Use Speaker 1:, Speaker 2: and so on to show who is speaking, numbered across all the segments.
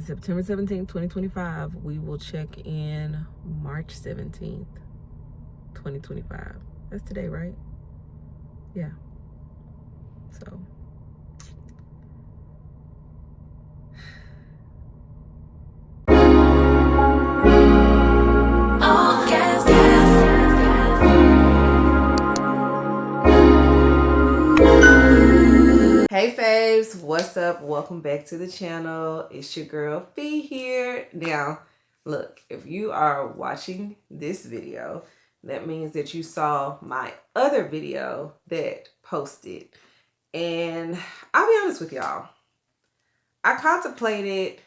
Speaker 1: September 17th, 2025. We will check in March 17th, 2025. That's today, right? Yeah. So. Hey faves, what's up? Welcome back to the channel. It's your girl Fee here. Now, look, if you are watching this video, that means that you saw my other video that posted. And I'll be honest with y'all, I contemplated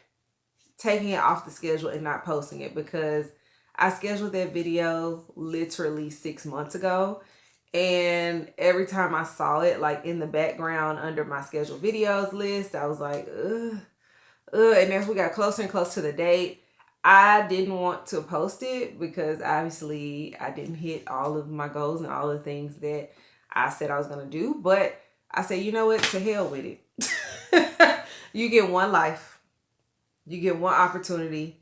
Speaker 1: taking it off the schedule and not posting it because I scheduled that video literally 6 months ago. And every time I saw it, like in the background under my scheduled videos list, I was like, ugh. And as we got closer and closer to the date, I didn't want to post it because obviously I didn't hit all of my goals and all the things that I said I was going to do. But I said, you know what? To hell with it. You get one life. You get one opportunity,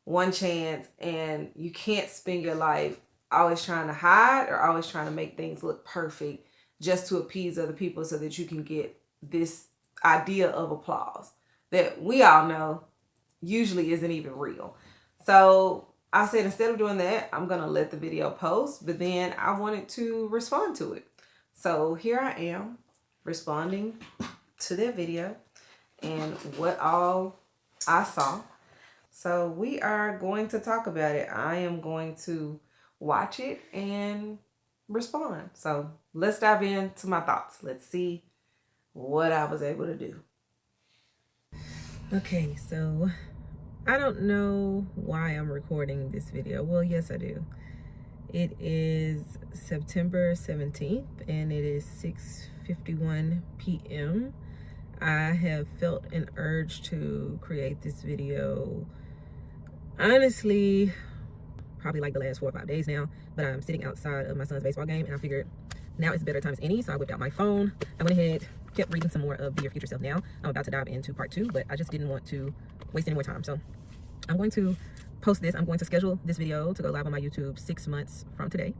Speaker 1: one chance, and you can't spend your life always trying to hide or always trying to make things look perfect just to appease other people so that you can get this idea of applause that we all know usually isn't even real. So I said, instead of doing that, I'm going to let the video post, but then I wanted to respond to it. So here I am responding to that video and what all I saw. So we are going to talk about it. I am going to watch it and respond. So let's dive into my thoughts. Let's see what I was able to do. Okay, so I don't know why I'm recording this video. Well, yes, I do. It is September 17th and it is 6:51 p.m. I have felt an urge to create this video, honestly, probably like the last 4 or 5 days now, but I'm sitting outside of my son's baseball game and I figured now is a better time as any. So I whipped out my phone. I went ahead, kept reading some more of Be Your Future Self Now. I'm about to dive into part 2, but I just didn't want to waste any more time. So I'm going to post this. I'm going to schedule this video to go live on my YouTube 6 months from today.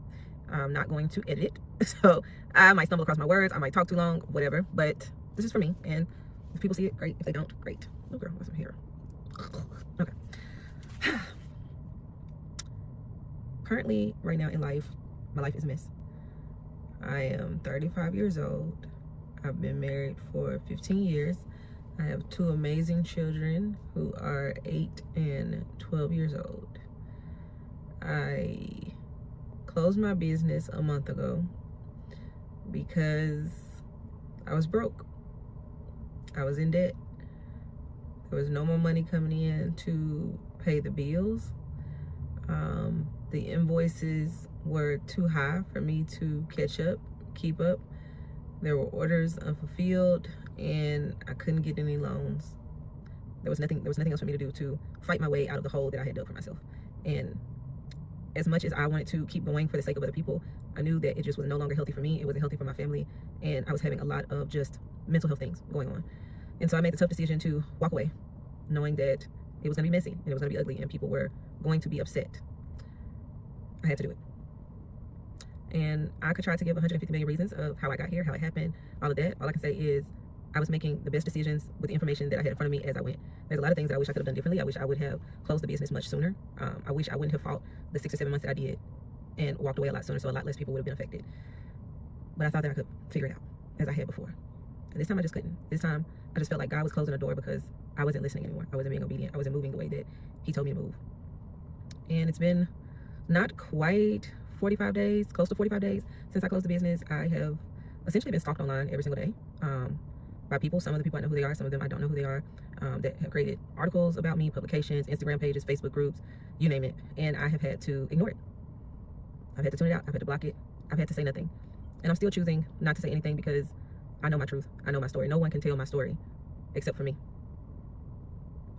Speaker 1: I'm not going to edit it. So I might stumble across my words. I might talk too long, whatever, but this is for me. And if people see it, great. If they don't, great. Oh girl, what's in here? Okay. Currently, right now in life, my life is a mess. I am 35 years old. I've been married for 15 years. I have 2 amazing children who are 8 and 12 years old. I closed my business a month ago because I was broke. I was in debt. There was no more money coming in to pay the bills. The invoices were too high for me to catch up, keep up. There were orders unfulfilled and I couldn't get any loans. There was nothing else for me to do to fight my way out of the hole that I had dug for myself. And as much as I wanted to keep going for the sake of other people, I knew that it just was no longer healthy for me. It wasn't healthy for my family. And I was having a lot of just mental health things going on. And so I made the tough decision to walk away, knowing that it was going to be messy and it was going to be ugly and people were going to be upset. I had to do it. And I could try to give 150 million reasons of how I got here, how it happened, all of that. All I can say is I was making the best decisions with the information that I had in front of me as I went. There's a lot of things that I wish I could have done differently. I wish I would have closed the business much sooner. I wish I wouldn't have fought the 6 or 7 months that I did and walked away a lot sooner, so a lot less people would have been affected. But I thought that I could figure it out as I had before. And this time I just couldn't. This time I just felt like God was closing the door because I wasn't listening anymore. I wasn't being obedient. I wasn't moving the way that he told me to move. And it's been not quite 45 days, close to 45 days since I closed the business. I have essentially been stalked online every single day by people. Some of the people I know who they are, some of them I don't know who they are, that have created articles about me, publications, Instagram pages, Facebook groups, you name it. And I have had to ignore it. I've had to tune it out. I've had to block it. I've had to say nothing. And I'm still choosing not to say anything because I know my truth. I know my story. No one can tell my story except for me.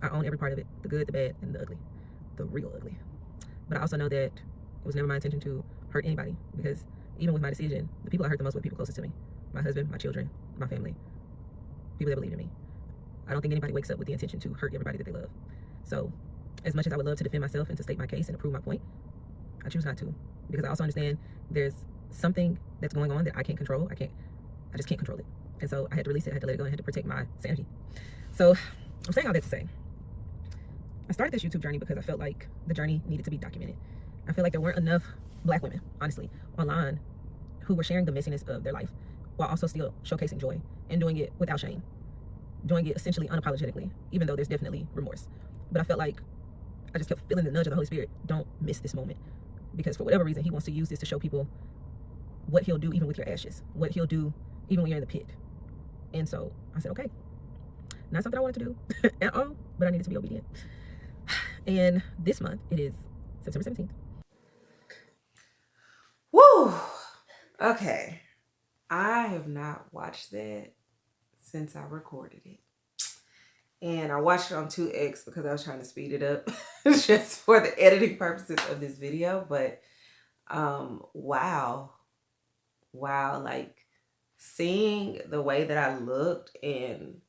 Speaker 1: I own every part of it, the good, the bad, and the ugly, the real ugly. But I also know that it was never my intention to hurt anybody, because even with my decision, the people I hurt the most were the people closest to me. My husband, my children, my family, people that believed in me. I don't think anybody wakes up with the intention to hurt everybody that they love. So as much as I would love to defend myself and to state my case and to prove my point, I choose not to, because I also understand there's something that's going on that I can't control. I just can't control it. And so I had to release it. I had to let it go. I had to protect my sanity. So I'm saying all that to say, I started this YouTube journey because I felt like the journey needed to be documented. I feel like there weren't enough Black women, honestly, online who were sharing the messiness of their life while also still showcasing joy and doing it without shame, doing it essentially unapologetically, even though there's definitely remorse. But I felt like I just kept feeling the nudge of the Holy Spirit. Don't miss this moment, because for whatever reason, he wants to use this to show people what he'll do even with your ashes, what he'll do even when you're in the pit. And so I said, okay, not something I wanted to do at all, but I needed to be obedient. And this month, it is September 17th.
Speaker 2: Woo! Okay. I have not watched that since I recorded it. And I watched it on 2X because I was trying to speed it up just for the editing purposes of this video. But wow, like seeing the way that I looked and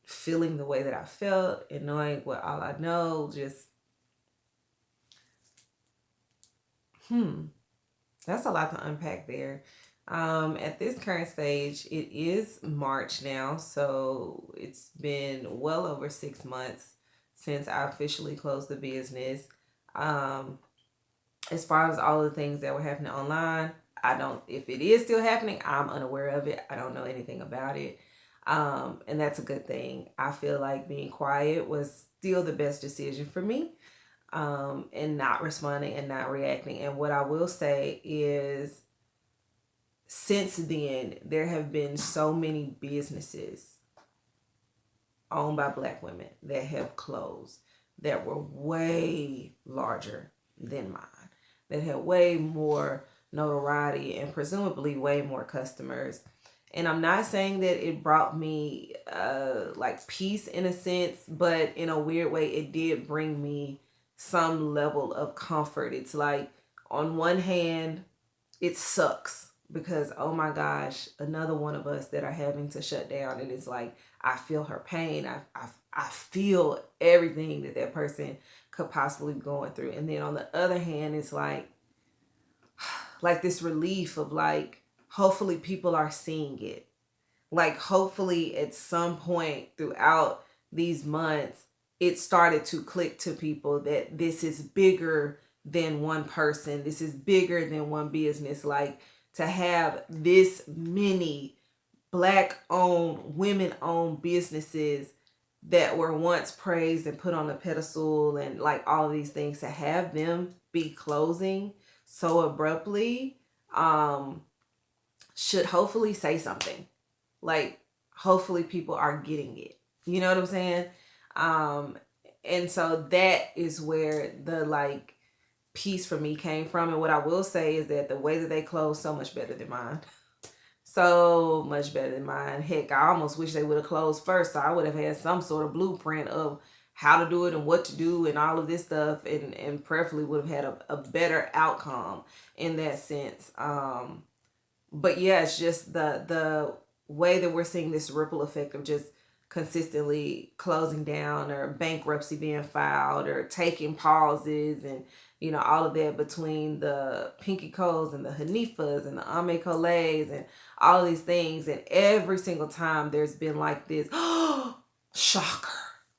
Speaker 2: feeling the way that I felt and knowing what all I know, just that's a lot to unpack there. At this current stage, it is March now, so it's been well over 6 months since I officially closed the business. As far as all the things that were happening online, if it is still happening, I'm unaware of it. I don't know anything about it. And that's a good thing. I feel like being quiet was still the best decision for me. And not responding and not reacting. And what I will say is, since then, there have been so many businesses owned by Black women that have closed that were way larger than mine, that had way more notoriety and presumably way more customers. And I'm not saying that it brought me like peace in a sense, but in a weird way, it did bring me some level of comfort. It's like, on one hand, it sucks because, oh my gosh, another one of us that are having to shut down. And it's like, I feel her pain. I feel everything that person could possibly be going through. And then on the other hand, it's like this relief of like, hopefully people are seeing it. Like, hopefully at some point throughout these months, it started to click to people that this is bigger than one person. This is bigger than one business. Like, to have this many Black-owned, women-owned businesses that were once praised and put on a pedestal and like all of these things, to have them be closing so abruptly, should hopefully say something. Like, hopefully people are getting it. You know what I'm saying? And so that is where the like peace for me came from. And what I will say is that the way that they closed, so much better than mine. So much better than mine. Heck, I almost wish they would have closed first, so I would have had some sort of blueprint of how to do it and what to do and all of this stuff, and preferably would have had a better outcome in that sense. But yeah, it's just the way that we're seeing this ripple effect of just consistently closing down, or bankruptcy being filed, or taking pauses, and you know, all of that, between the Pinky Coles and the Hanifas and the Ame Coles and all of these things. And every single time there's been like this shocker,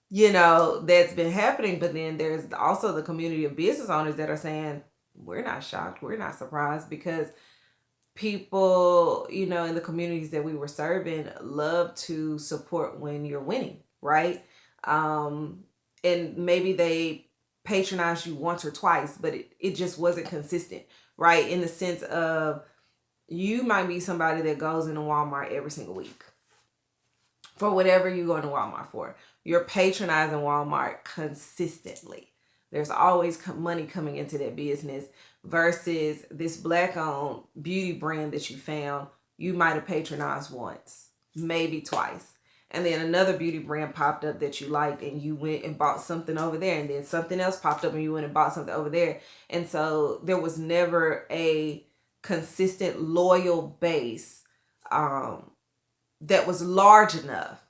Speaker 2: you know, that's been happening. But then there's also the community of business owners that are saying, we're not shocked, we're not surprised, because people, you know, in the communities that we were serving love to support when you're winning, right? And maybe they patronized you once or twice, but it just wasn't consistent, right? In the sense of, you might be somebody that goes into Walmart every single week for whatever you're going to Walmart for. You're patronizing Walmart consistently. There's always money coming into that business, versus this Black-owned beauty brand that you found, you might have patronized once, maybe twice. And then another beauty brand popped up that you liked, and you went and bought something over there. And then something else popped up and you went and bought something over there. And so there was never a consistent, loyal base that was large enough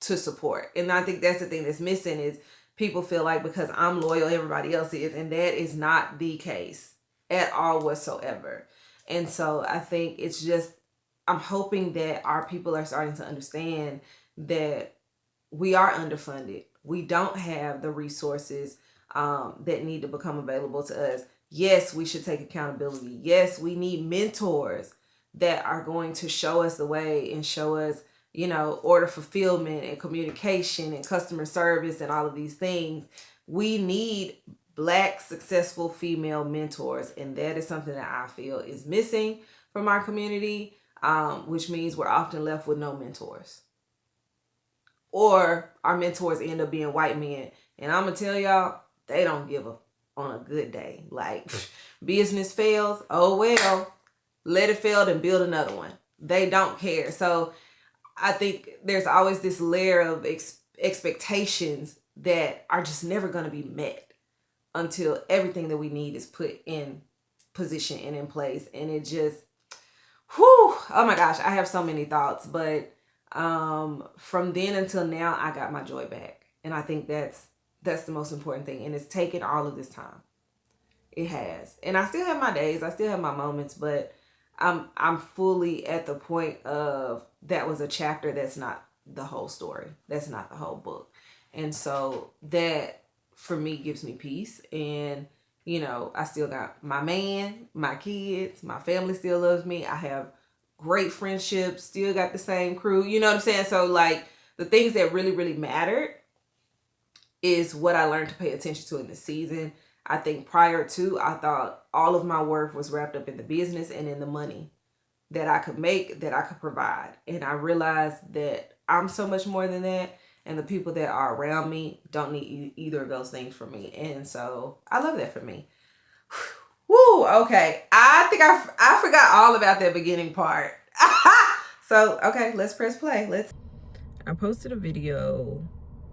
Speaker 2: to support. And I think that's the thing that's missing is people feel like because I'm loyal, everybody else is. And that is not the case at all whatsoever. And so I think it's just, I'm hoping that our people are starting to understand that we are underfunded. We don't have the resources that need to become available to us. Yes, we should take accountability. Yes, we need mentors that are going to show us the way and show us, order fulfillment and communication and customer service and all of these things. We need Black successful female mentors, and that is something that I feel is missing from our community, which means we're often left with no mentors, or our mentors end up being white men. And I'm gonna tell y'all, they don't give up on a good day. Like, business fails, oh well, let it fail and build another one. They don't care. So I think there's always this layer of expectations that are just never going to be met until everything that we need is put in position and in place. And it just, oh my gosh, I have so many thoughts. But from then until now, I got my joy back. And I think that's the most important thing. And it's taken all of this time. It has. And I still have my days. I still have my moments. But I'm fully at the point of that was a chapter. That's not the whole story. That's not the whole book. And so that for me gives me peace. And I still got my man, my kids, my family still loves me. I have great friendships, still got the same crew. You know what I'm saying? So like the things that really, really mattered is what I learned to pay attention to in the season. I think prior to, I thought all of my worth was wrapped up in the business and in the money that I could make, that I could provide. And I realized that I'm so much more than that. And the people that are around me don't need either of those things from me. And so I love that for me. Woo, okay. I think I forgot all about that beginning part. So, okay, let's press play.
Speaker 1: I posted a video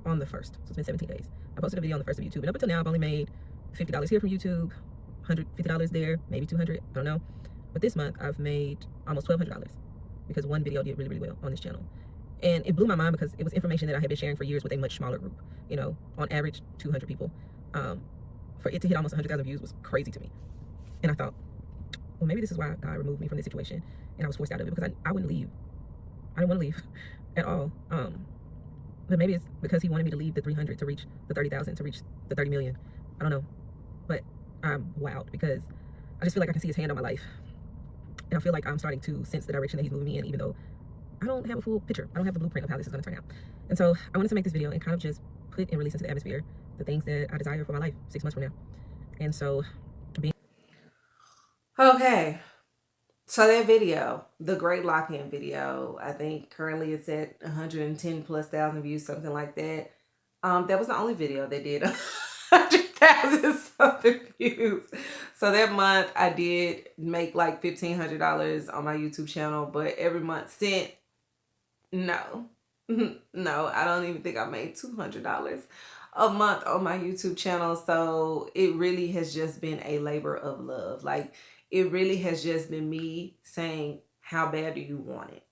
Speaker 1: on the 1st. So it's been 17 days. I posted a video on the 1st of YouTube. And up until now, I've only made $50 here from YouTube, $150 there, maybe $200, I don't know. But this month, I've made almost $1,200 because one video did really, really well on this channel. And it blew my mind because it was information that I had been sharing for years with a much smaller group, on average 200 people. For it to hit almost 100,000 views was crazy to me. And I thought, well, maybe this is why God removed me from this situation and I was forced out of it, because I wouldn't leave. I didn't want to leave at all. But maybe it's because he wanted me to leave the 300 to reach the 30,000, to reach the 30 million. I don't know. But I'm wowed because I just feel like I can see his hand on my life. And I feel like I'm starting to sense the direction that he's moving me in, even though I don't have a full picture. I don't have the blueprint of how this is going to turn out. And so I wanted to make this video and kind of just put and release into the atmosphere the things that I desire for my life 6 months from now. And so
Speaker 2: Okay. So that video, the great lock-in video, I think currently it's at 110 plus thousand views, something like that. That was the only video that did 100,000 something views. So that month I did make like $1,500 on my YouTube channel, but every month since, no, I don't even think I made $200 a month on my YouTube channel. So it really has just been a labor of love. Like, it really has just been me saying, how bad do you want it?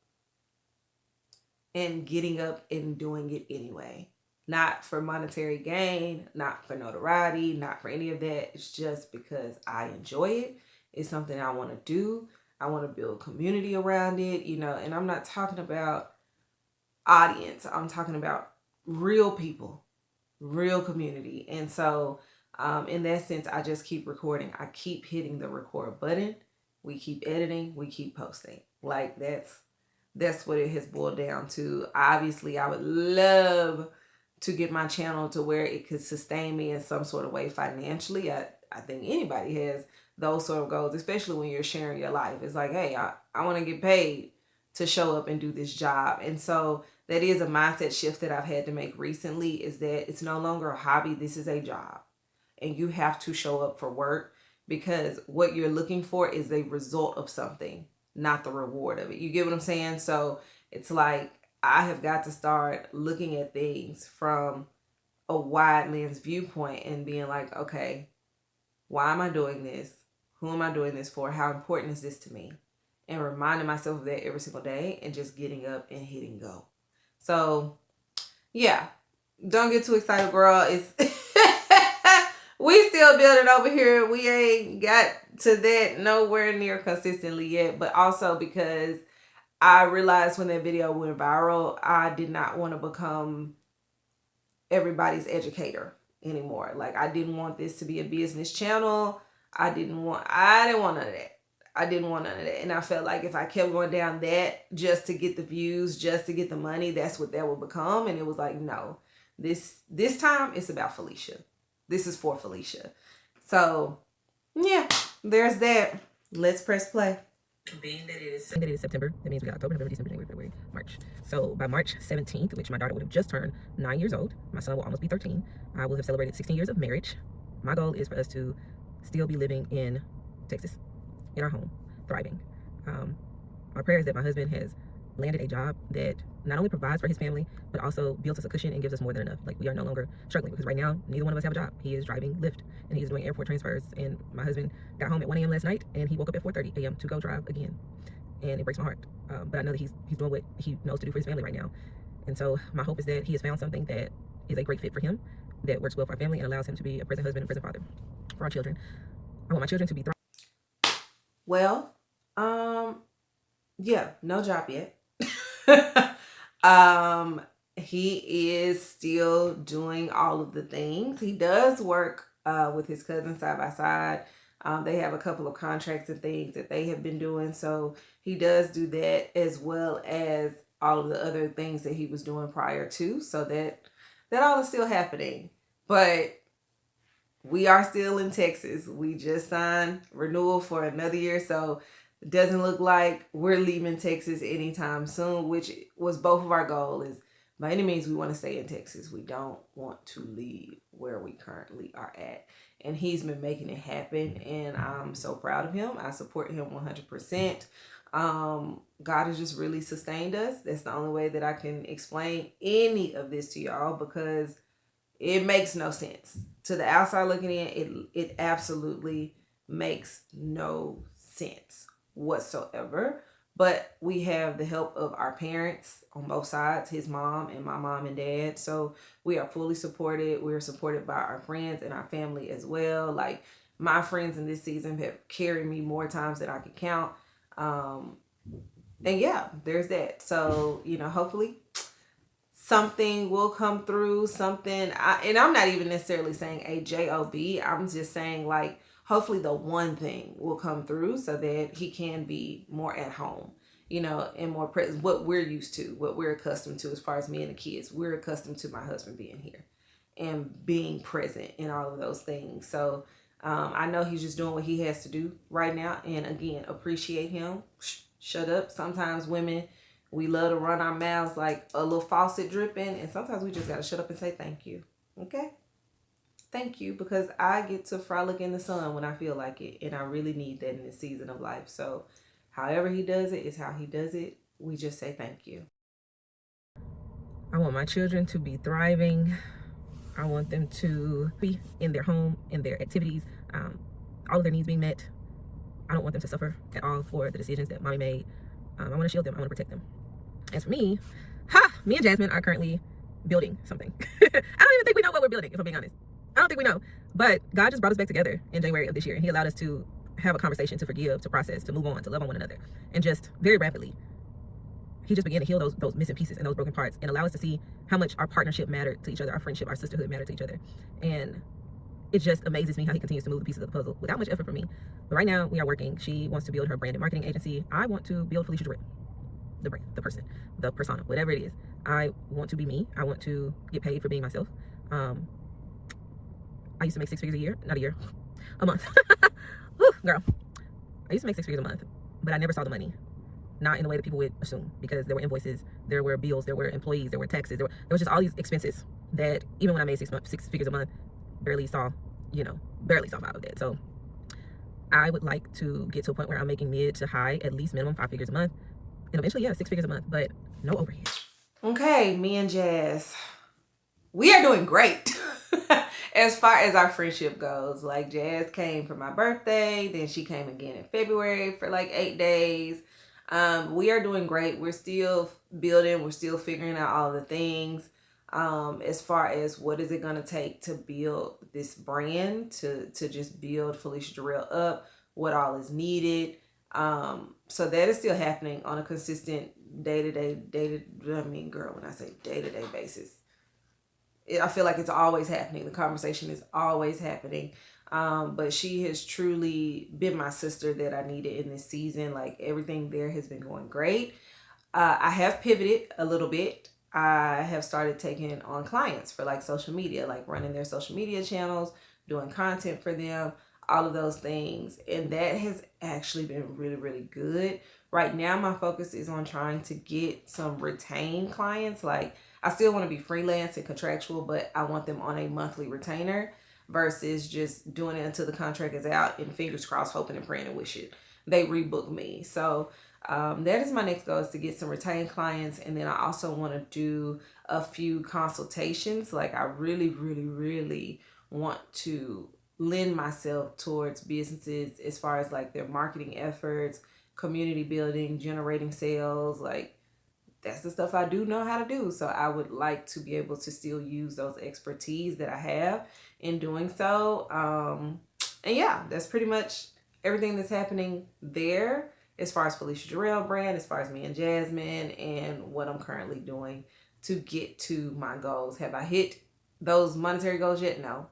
Speaker 2: And getting up and doing it anyway. Not for monetary gain, not for notoriety, not for any of that. It's just because I enjoy it. It's something I want to do. I want to build community around it, and I'm not talking about audience. I'm talking about real people, real community. And so in that sense, I just keep recording. I keep hitting the record button. We keep editing. We keep posting. Like, that's what it has boiled down to. Obviously, I would love to get my channel to where it could sustain me in some sort of way financially. I think anybody has those sort of goals, especially when you're sharing your life. It's like, hey, I want to get paid to show up and do this job. And so that is a mindset shift that I've had to make recently, is that it's no longer a hobby. This is a job. And you have to show up for work, because what you're looking for is a result of something, not the reward of it. You get what I'm saying? So it's like, I have got to start looking at things from a wide lens viewpoint and being like, okay, why am I doing this? Who am I doing this for? How important is this to me? And reminding myself of that every single day and just getting up and hitting go. So yeah, don't get too excited, girl. It's we still building over here. We ain't got to that nowhere near consistently yet, but also because I realized when that video went viral, I did not want to become everybody's educator anymore. Like, I didn't want this to be a business channel. I didn't want none of that. I didn't want none of that. And I felt like if I kept going down that just to get the views, just to get the money, that's what that would become. And it was like, no, this time it's about Felicia. This is for Felicia. So yeah, there's that. Let's press play.
Speaker 1: Being that it is September, that means we got October, November, December, January, February, March. So by March 17th, which my daughter would have just turned 9 years old, my son will almost be 13, I will have celebrated 16 years of marriage. My goal is for us to still be living in Texas, in our home, thriving. My prayer is that my husband has landed a job that not only provides for his family, but also builds us a cushion and gives us more than enough. Like, we are no longer struggling, because right now, neither one of us have a job. He is driving Lyft, and he's doing airport transfers. And my husband got home at 1 a.m. last night, and he woke up at 4:30 a.m. to go drive again. And it breaks my heart. But I know that he's doing what he knows to do for his family right now. And so my hope is that he has found something that is a great fit for him, that works well for our family, and allows him to be a present husband and present father for our children. I want my children to be
Speaker 2: Well, yeah, no job yet. He is still doing all of the things. He does work with his cousin side by side. They have a couple of contracts and things that they have been doing. So he does do that, as well as all of the other things that he was doing prior to. So that all is still happening. But we are still in Texas. We just signed renewal for another year. So it doesn't look like we're leaving Texas anytime soon, which was both of our goals. Is by any means we want to stay in Texas. We don't want to leave where we currently are at. And he's been making it happen, and I'm so proud of him. I support him 100%. God has just really sustained us. That's the only way that I can explain any of this to y'all, because it makes no sense. To the outside looking in, it absolutely makes no sense whatsoever. But we have the help of our parents on both sides, his mom and my mom and dad. So we are fully supported. We are supported by our friends and our family as well. Like, my friends in this season have carried me more times than I could count. And yeah, there's that. So, hopefully something will come through, and I'm not even necessarily saying a job. I'm just saying, like, hopefully the one thing will come through so that he can be more at home, and more present. What we're used to, what we're accustomed to as far as me and the kids. We're accustomed to my husband being here and being present in all of those things. So I know he's just doing what he has to do right now. And again, appreciate him. Shut up. Sometimes women, we love to run our mouths like a little faucet dripping. And sometimes we just got to shut up and say thank you. Okay? Thank you, because I get to frolic in the sun when I feel like it, and I really need that in this season of life. So however he does it is how he does it. We just say thank you.
Speaker 1: I want my children to be thriving. I want them to be in their home, in their activities, all of their needs being met. I don't want them to suffer at all for the decisions that mommy made. I want to shield them. I want to protect them. As for me, me and Jasmine are currently building something. I don't even think we know what we're building, if I'm being honest. I don't think we know. But God just brought us back together in January of this year, and he allowed us to have a conversation, to forgive, to process, to move on, to love on one another. And just very rapidly, he just began to heal those missing pieces and those broken parts, and allow us to see how much our partnership mattered to each other, our friendship, our sisterhood mattered to each other. And it just amazes me how he continues to move the pieces of the puzzle without much effort from me. But right now, we are working. She wants to build her brand and marketing agency. I want to build Felicia Jarrell. The brand, the person, the persona, whatever it is. I want to be me. I want to get paid for being myself. I used to make 6 figures a year, not a year, a month. Woo, girl. I used to make 6 figures a month, but I never saw the money. Not in the way that people would assume, because there were invoices, there were bills, there were employees, there were taxes, there was just all these expenses that even when I made 6 figures a month, barely saw 5 of that. So I would like to get to a point where I'm making mid to high, at least minimum 5 figures a month. And eventually, 6 figures a month, but no overhead.
Speaker 2: Okay, me and Jazz, we are doing great. As far as our friendship goes. Like, Jazz came for my birthday, then she came again in February for like 8 days. We are doing great. We're still building. We're still figuring out all the things. as far as what is it going to take to build this brand, to just build Felicia Jarrell up, what all is needed. So that is still happening on a consistent day-to-day basis. I feel like it's always happening. The conversation is always happening. But she has truly been my sister that I needed in this season. Like, everything there has been going great. I have pivoted a little bit. I have started taking on clients for like social media, like running their social media channels, doing content for them, all of those things. And that has actually been really, really good. Right now, my focus is on trying to get some retained clients. Like, I still want to be freelance and contractual, but I want them on a monthly retainer versus just doing it until the contract is out and fingers crossed, hoping and praying and wishing they rebook me. So that is my next goal, is to get some retained clients. And then I also want to do a few consultations. Like, I really, really, really want to lend myself towards businesses as far as like their marketing efforts, community building, generating sales. Like, that's the stuff I do know how to do. So I would like to be able to still use those expertise that I have in doing so. And yeah, that's pretty much everything that's happening there as far as Felicia Jarrell brand, as far as me and Jasmine, and what I'm currently doing to get to my goals. Have I hit those monetary goals yet? No,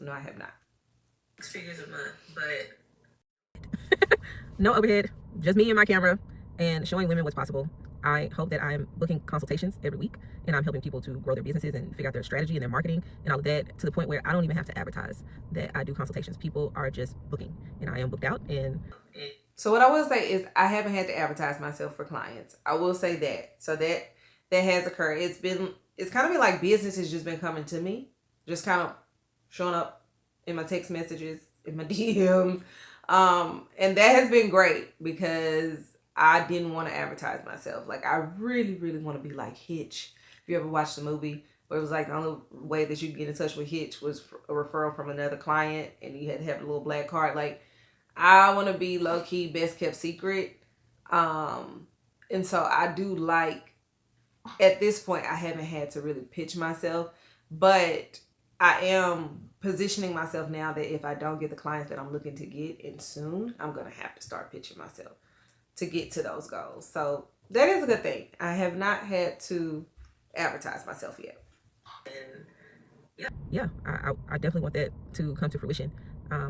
Speaker 2: I have not.
Speaker 1: 6 figures a month, but no overhead, just me and my camera, and showing women what's possible. I hope that I'm booking consultations every week, and I'm helping people to grow their businesses and figure out their strategy and their marketing and all of that, to the point where I don't even have to advertise that I do consultations. People are just booking, and I am booked out. And
Speaker 2: so what I will say is, I haven't had to advertise myself for clients. I will say that. So that has occurred. It's kind of been like business has just been coming to me, just kind of showing up in my text messages, in my DMs. And that has been great because I didn't want to advertise myself. Like, I really, really want to be like Hitch. If you ever watched the movie where it was like the only way that you could get in touch with Hitch was a referral from another client, and you had to have a little black card. Like, I want to be low-key, best kept secret. And so I do like, at this point, I haven't had to really pitch myself, but I am positioning myself now that if I don't get the clients that I'm looking to get in soon, I'm going to have to start pitching myself to get to those goals. So that is a good thing. I have not had to advertise myself yet.
Speaker 1: And yeah, I definitely want that to come to fruition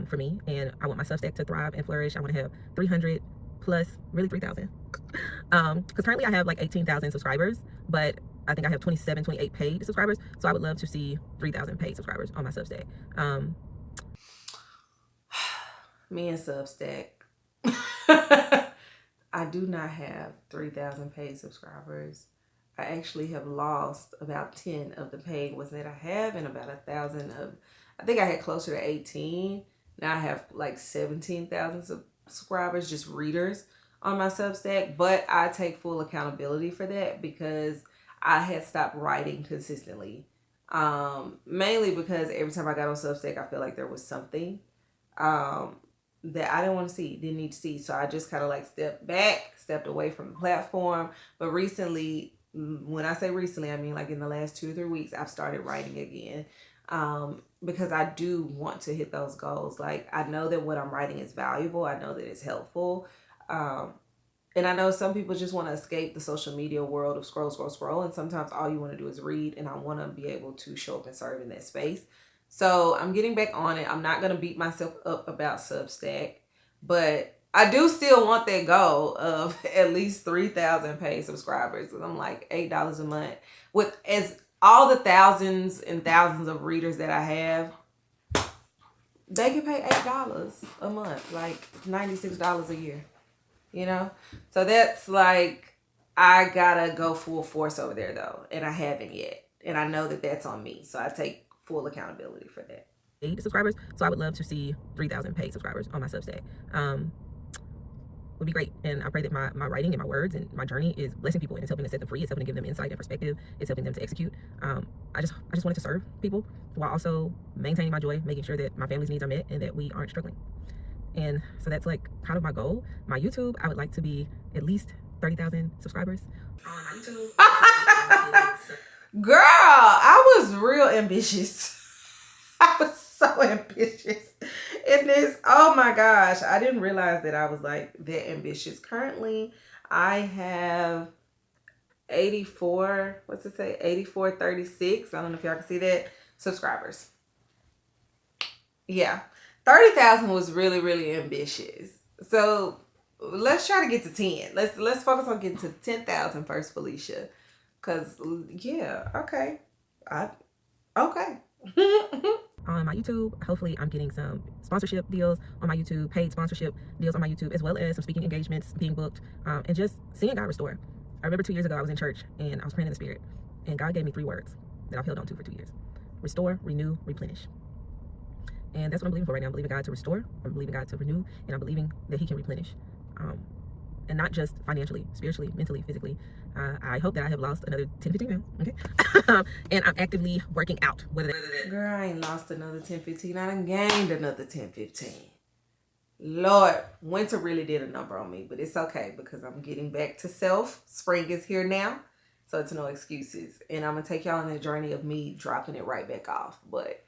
Speaker 1: for me. And I want my Substack to thrive and flourish. I want to have 300 plus, really 3,000. Because currently I have like 18,000 subscribers, but I think I have 27, 28 paid subscribers. So I would love to see 3,000 paid subscribers on my Substack.
Speaker 2: Me and Substack. I do not have 3,000 paid subscribers. I actually have lost about 10 of the paid ones that I have, and about 1,000 of, I think I had closer to 18. Now I have like 17,000 subscribers, just readers on my Substack. But I take full accountability for that because I had stopped writing consistently. Mainly because every time I got on Substack, I feel like there was something that I didn't want to see, didn't need to see. So I just kind of like stepped away from the platform. But recently, when I say recently, I mean like in the last 2 or 3 weeks, I've started writing again. Because I do want to hit those goals. Like, I know that what I'm writing is valuable. I know that it's helpful. And I know some people just want to escape the social media world of scroll. And sometimes all you want to do is read. And I want to be able to show up and serve in that space. So I'm getting back on it. I'm not going to beat myself up about Substack. But I do still want that goal of at least 3,000 paid subscribers. And I'm like $8 a month. With as all the thousands and thousands of readers that I have, they can pay $8 a month, like $96 a year, you know? So that's like, I gotta go full force over there though. And I haven't yet. And I know that that's on me. So I take full accountability for that.
Speaker 1: Subscribers. So I would love to see 3,000 paid subscribers on my Substack. Would be great. And I pray that my writing and my words and my journey is blessing people, and it's helping to set them free. It's helping to give them insight and perspective. It's helping them to execute. I just wanted to serve people while also maintaining my joy, making sure that my family's needs are met and that we aren't struggling. And so that's like kind of my goal. My YouTube, I would like to be at least 30,000 subscribers on my YouTube.
Speaker 2: Girl, I was real ambitious. I was so ambitious in this. Oh my gosh. I didn't realize that I was like that ambitious. Currently, I have 84, what's it say? 8436. I don't know if y'all can see that. Subscribers. Yeah. 30,000 was really, really ambitious. So let's try to get to 10. Let's focus on getting to 10,000 first, Felicia. Cause yeah, okay. Okay.
Speaker 1: On my YouTube, hopefully I'm getting some sponsorship deals on my YouTube, paid sponsorship deals on my YouTube, as well as some speaking engagements being booked, and just seeing God restore. I remember 2 years ago I was in church and I was praying in the spirit, and God gave me 3 words that I've held on to for 2 years: restore, renew, replenish. And that's what I'm believing for right now. I'm believing God to restore, I'm believing God to renew, and I'm believing that He can replenish. And not just financially, spiritually, mentally, physically. I hope that I have lost another 10, 15 pounds, okay? And I'm actively working out.
Speaker 2: Girl, I ain't lost another 10, 15. I done gained another 10, 15. Lord, winter really did a number on me, but it's okay because I'm getting back to self. Spring is here now, so it's no excuses. And I'm going to take y'all on the journey of me dropping it right back off. But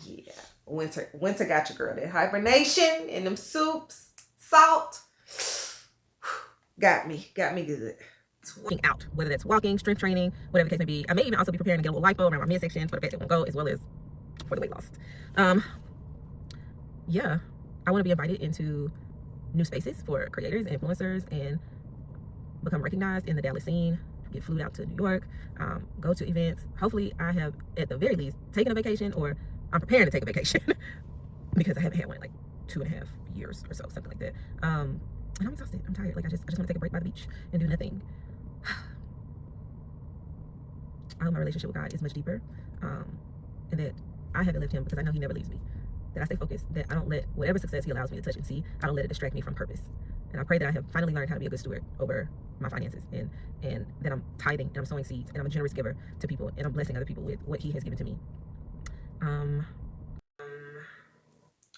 Speaker 2: yeah, winter got you, girl. That hibernation and them soups, salt, got me good.
Speaker 1: Working out, whether that's walking, strength training, whatever the case may be. I may even also be preparing to get a little lipo around my midsection for the fat that won't go, as well as for the weight loss. Yeah, I want to be invited into new spaces for creators and influencers and become recognized in the Dallas scene, get flew out to New York, go to events. Hopefully I have, at the very least, taken a vacation, or I'm preparing to take a vacation because I haven't had one in like 2.5 years or so, something like that. And I'm exhausted. I'm tired. Like I just want to take a break by the beach and do nothing. I hope my relationship with God is much deeper, and that I haven't left Him because I know He never leaves me. That I stay focused, that I don't let whatever success He allows me to touch and see, I don't let it distract me from purpose. And I pray that I have finally learned how to be a good steward over my finances, and that I'm tithing and I'm sowing seeds and I'm a generous giver to people and I'm blessing other people with what He has given to me.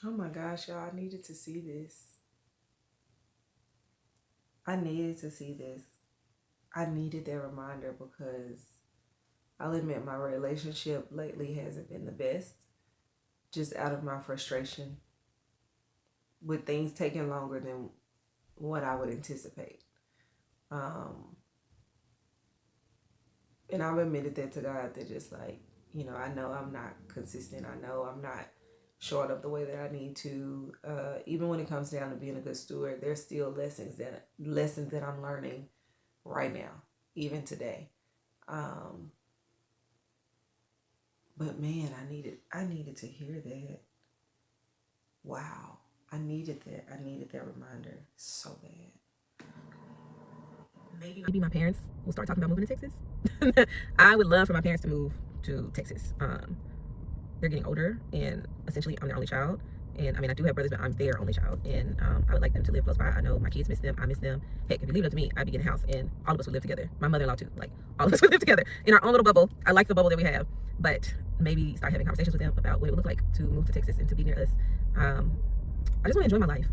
Speaker 2: Oh my gosh, y'all, I needed to see this. I needed to see this. I needed that reminder because I'll admit my relationship lately hasn't been the best, just out of my frustration with things taking longer than what I would anticipate. And I've admitted that to God, that just like, I know I'm not consistent. I know I'm not showing up the way that I need to. Even when it comes down to being a good steward, there's still lessons that I'm learning right now, even today. But man, I needed to hear that. Wow. I needed that reminder so bad.
Speaker 1: Maybe my parents will start talking about moving to Texas. I would love for my parents to move to Texas. They're getting older, and essentially I'm their only child. And I mean, I do have brothers, but I'm their only child. And I would like them to live close by. I know my kids miss them. I miss them. Heck, if you leave it up to me, I'd be getting a house and all of us would live together. My mother-in-law too. Like, all of us would live together in our own little bubble. I like the bubble that we have. But maybe start having conversations with them about what it would look like to move to Texas and to be near us. I just want to enjoy my life.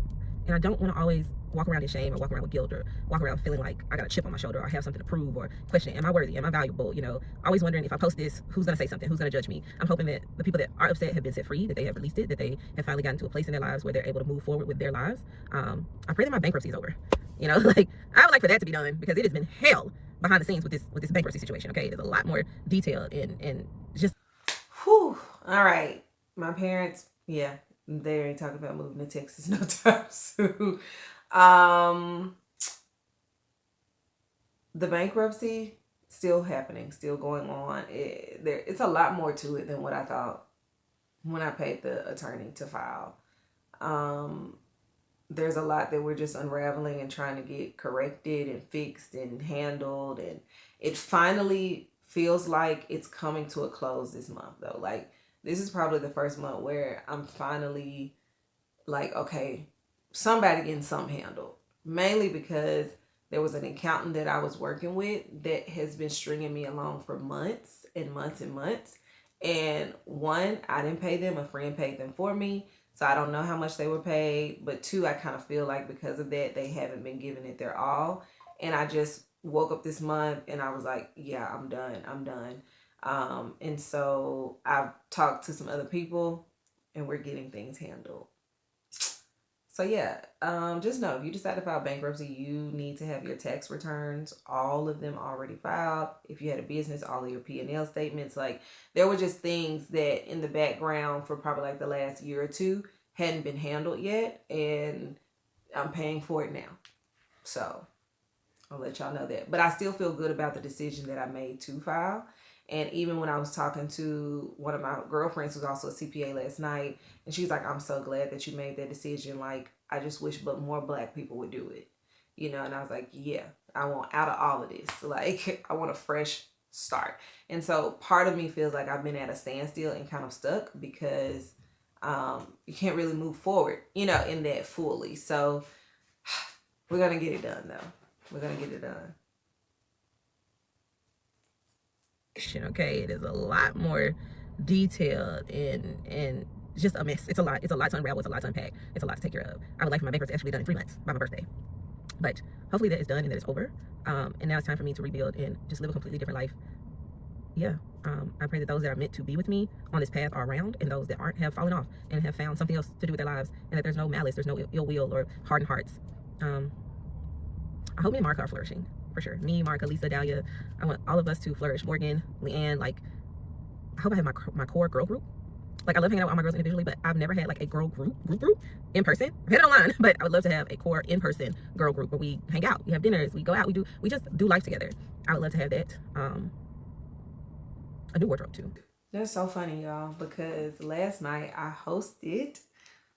Speaker 1: And I don't want to always walk around in shame or walk around with guilt or walk around feeling like I got a chip on my shoulder or I have something to prove or question, am I worthy? Am I valuable? Always wondering, if I post this, who's going to say something? Who's going to judge me? I'm hoping that the people that are upset have been set free, that they have released it, that they have finally gotten to a place in their lives where they're able to move forward with their lives. I pray that my bankruptcy is over. Like, I would like for that to be done, because it has been hell behind the scenes with this bankruptcy situation. Okay, there's a lot more detail and just.
Speaker 2: Whew. All right, my parents, yeah, they ain't talking about moving to Texas no time soon. The bankruptcy still happening, still going on. It's a lot more to it than what I thought when I paid the attorney to file. There's a lot that we're just unraveling and trying to get corrected and fixed and handled, and it finally feels like it's coming to a close this month, though. Like, this is probably the first month where I'm finally like, okay, somebody getting something handled. Mainly because there was an accountant that I was working with that has been stringing me along for months and months and months. And one, I didn't pay them. A friend paid them for me. So I don't know how much they were paid. But two, I kind of feel like because of that, they haven't been giving it their all. And I just woke up this month and I was like, yeah, I'm done. And so I've talked to some other people and we're getting things handled. So yeah, just know if you decide to file bankruptcy, you need to have your tax returns, all of them already filed. If you had a business, all of your P&L statements. Like, there were just things that in the background for probably like the last year or two hadn't been handled yet, and I'm paying for it now. So I'll let y'all know that. But I still feel good about the decision that I made to file. And even when I was talking to one of my girlfriends who's also a CPA last night, and she's like, I'm so glad that you made that decision. Like, I just wish but more Black people would do it. You know, and I was like, yeah, I want out of all of this. Like, I want a fresh start. And so part of me feels like I've been at a standstill and kind of stuck because you can't really move forward, you know, in that fully. So we're going to get it done, though. We're going to get it done.
Speaker 1: Okay, it is a lot more detailed and just a mess. It's a lot to unravel. It's a lot to unpack. It's a lot to take care of. I would like for my bankruptcy actually done in 3 months by my birthday, but hopefully that is done and that it's over. And now it's time for me to rebuild and just live a completely different life. Yeah. I pray that those that are meant to be with me on this path are around, and those that aren't have fallen off and have found something else to do with their lives, and that there's no malice, there's no ill will or hardened hearts. I hope me and Mark are flourishing. For sure. Me, Mark, Lisa, Dahlia. I want all of us to flourish. Morgan, Leanne, like, I hope I have my core girl group. Like, I love hanging out with all my girls individually, but I've never had like a girl group in person. I've had it online, but I would love to have a core in-person girl group where we hang out, we have dinners, we go out, we just do life together. I would love to have that. A new wardrobe too.
Speaker 2: That's so funny, y'all, because last night I hosted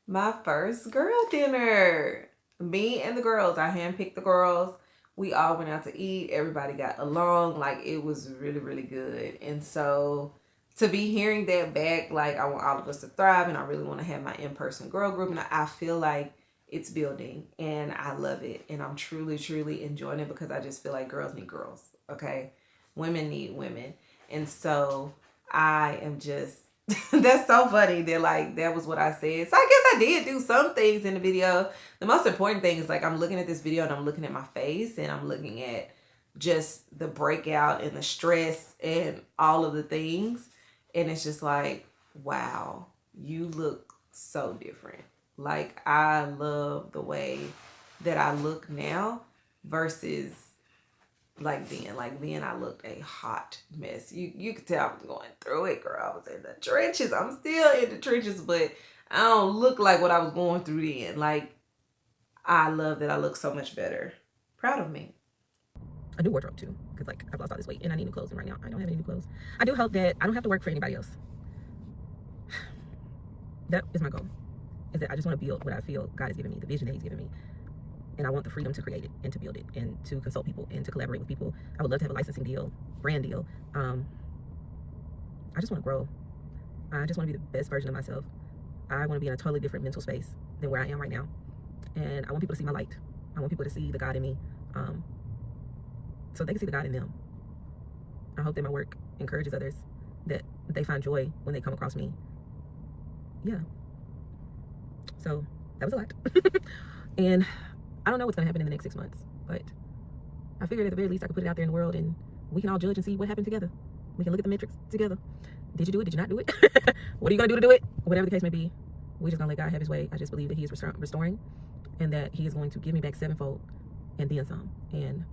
Speaker 2: my first girl dinner. Me and the girls, I handpicked the girls. We all went out to eat. Everybody got along. Like, it was really, really good. And so to be hearing that back, like, I want all of us to thrive, and I really want to have my in-person girl group. And I feel like it's building, and I love it. And I'm truly, truly enjoying it because I just feel like girls need girls, okay? Women need women. And so I am just, that's so funny that, like, that was what I said. So I guess I did do some things in the video. The most important thing is, like, I'm looking at this video and I'm looking at my face and I'm looking at just the breakout and the stress and all of the things. And it's just like, wow, you look so different. Like, I love the way that I look now versus like then I looked a hot mess. You could tell I was going through it, girl. I was in the trenches. I'm still in the trenches, but I don't look like what I was going through then. Like, I love that I look so much better. Proud of me.
Speaker 1: A new wardrobe too, because like I've lost all this weight and I need new clothes, and right now I don't have any new clothes. I do hope that I don't have to work for anybody else. That is my goal, is that I just want to build what I feel God has given me, the vision that He's given me. And I want the freedom to create it and to build it and to consult people and to collaborate with people. I would love to have a licensing deal, brand deal. I just want to grow. I just want to be the best version of myself. I want to be in a totally different mental space than where I am right now. And I want people to see my light. I want people to see the God in me, so they can see the God in them. I hope that my work encourages others, that they find joy when they come across me. Yeah. So that was a lot. And I don't know what's going to happen in the next 6 months, but I figured at the very least I could put it out there in the world and we can all judge and see what happened together. We can look at the metrics together. Did you do it? Did you not do it? What are you going to do to do it? Whatever the case may be, we're just going to let God have His way. I just believe that He is restoring, and that He is going to give me back sevenfold and then some. And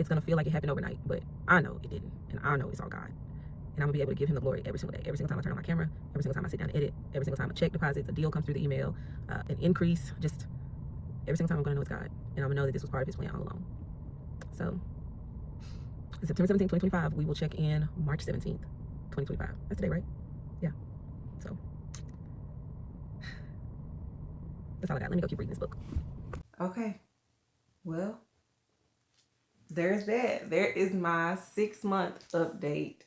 Speaker 1: it's going to feel like it happened overnight, but I know it didn't. And I know it's all God. And I'm going to be able to give Him the glory every single day. Every single time I turn on my camera, every single time I sit down and edit, every single time a check deposits, a deal comes through the email, an increase, just every single time I'm going to know it's God. And I'm going to know that this was part of His plan all along. So, September 17th, 2025, we will check in March 17th, 2025. That's today, right? Yeah. So, that's all I got. Let me go keep reading this book.
Speaker 2: Okay. Well, there's that. There is my 6-month update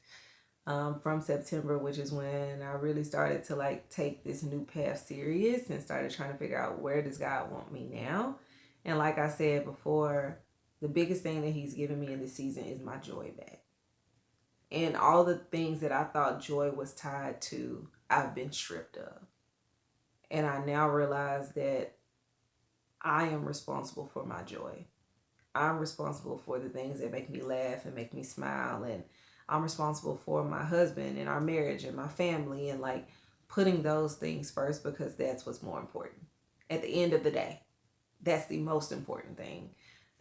Speaker 2: from September, which is when I really started to like take this new path serious and started trying to figure out, where does God want me now? And like I said before, the biggest thing that He's given me in this season is my joy back. And all the things that I thought joy was tied to, I've been stripped of. And I now realize that I am responsible for my joy. I'm responsible for the things that make me laugh and make me smile, and I'm responsible for my husband and our marriage and my family, and like putting those things first, because that's what's more important. At the end of the day, that's the most important thing.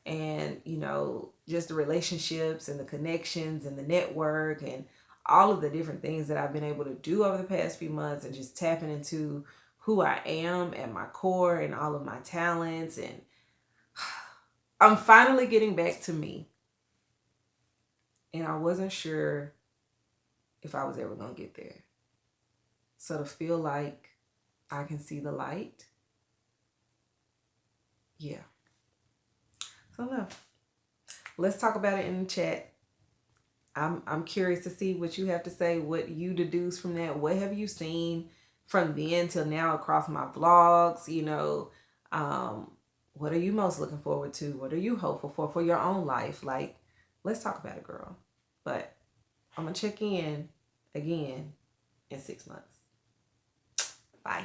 Speaker 2: And, you know, just the relationships and the connections and the network and all of the different things that I've been able to do over the past few months, and just tapping into who I am at my core and all of my talents. And I'm finally getting back to me. And I wasn't sure if I was ever going to get there. So to feel like I can see the light, yeah. So no, let's talk about it in the chat. I'm curious to see what you have to say, what you deduce from that. What have you seen from then till now across my vlogs? You know, what are you most looking forward to? What are you hopeful for your own life? Like, let's talk about it, girl. But I'm going to check in again in 6 months. Bye.